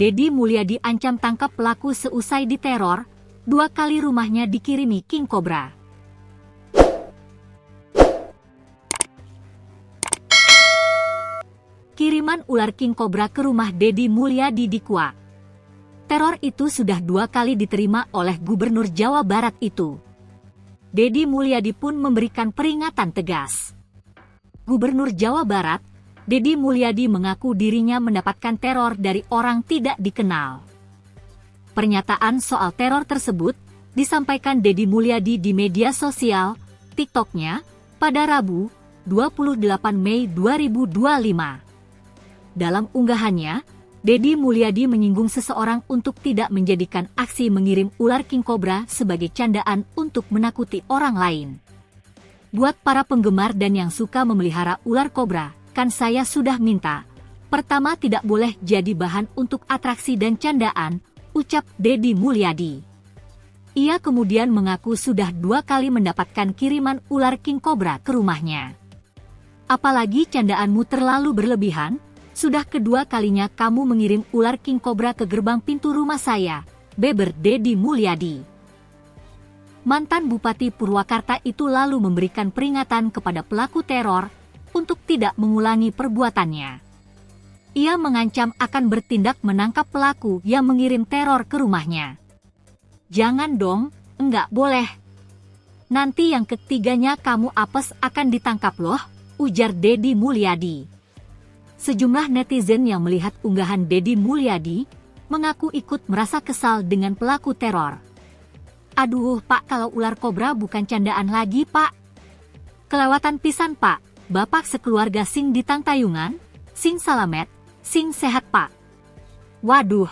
Deddy Mulyadi ancam tangkap pelaku seusai diteror, 2 kali rumahnya dikirimi King Cobra. Kiriman ular King Cobra ke rumah Deddy Mulyadi di Kuak. Teror itu sudah 2 kali diterima oleh Gubernur Jawa Barat itu. Deddy Mulyadi pun memberikan peringatan tegas. Gubernur Jawa Barat, Deddy Mulyadi mengaku dirinya mendapatkan teror dari orang tidak dikenal. Pernyataan soal teror tersebut disampaikan Deddy Mulyadi di media sosial, TikTok-nya, pada Rabu, 28 Mei 2025. Dalam unggahannya, Deddy Mulyadi menyinggung seseorang untuk tidak menjadikan aksi mengirim ular King Cobra sebagai candaan untuk menakuti orang lain. Buat para penggemar dan yang suka memelihara ular kobra, kan saya sudah minta. Pertama, tidak boleh jadi bahan untuk atraksi dan candaan, ucap Deddy Mulyadi. Ia kemudian mengaku sudah 2 kali mendapatkan kiriman ular King Cobra ke rumahnya. Apalagi candaanmu terlalu berlebihan, sudah kedua kalinya kamu mengirim ular King Cobra ke gerbang pintu rumah saya, beber Deddy Mulyadi. Mantan Bupati Purwakarta itu lalu memberikan peringatan kepada pelaku teror untuk tidak mengulangi perbuatannya. Ia mengancam akan bertindak menangkap pelaku yang mengirim teror ke rumahnya. Jangan dong, enggak boleh. Nanti yang ketiganya kamu apes akan ditangkap loh, ujar Deddy Mulyadi. Sejumlah netizen yang melihat unggahan Deddy Mulyadi mengaku ikut merasa kesal dengan pelaku teror. Aduh Pak, kalau ular kobra bukan candaan lagi Pak. Kelewatan pisan Pak, Bapak sekeluarga sing ditang tayungan, sing salamet, sing sehat Pak. Waduh.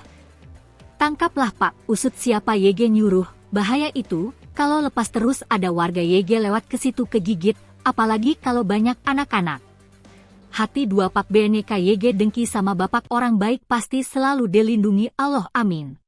Tangkaplah Pak, usut siapa YG nyuruh, bahaya itu, kalau lepas terus ada warga YG lewat ke situ kegigit, apalagi kalau banyak anak-anak. Hati 2 Pak BNK YG dengki sama Bapak orang baik pasti selalu dilindungi Allah amin.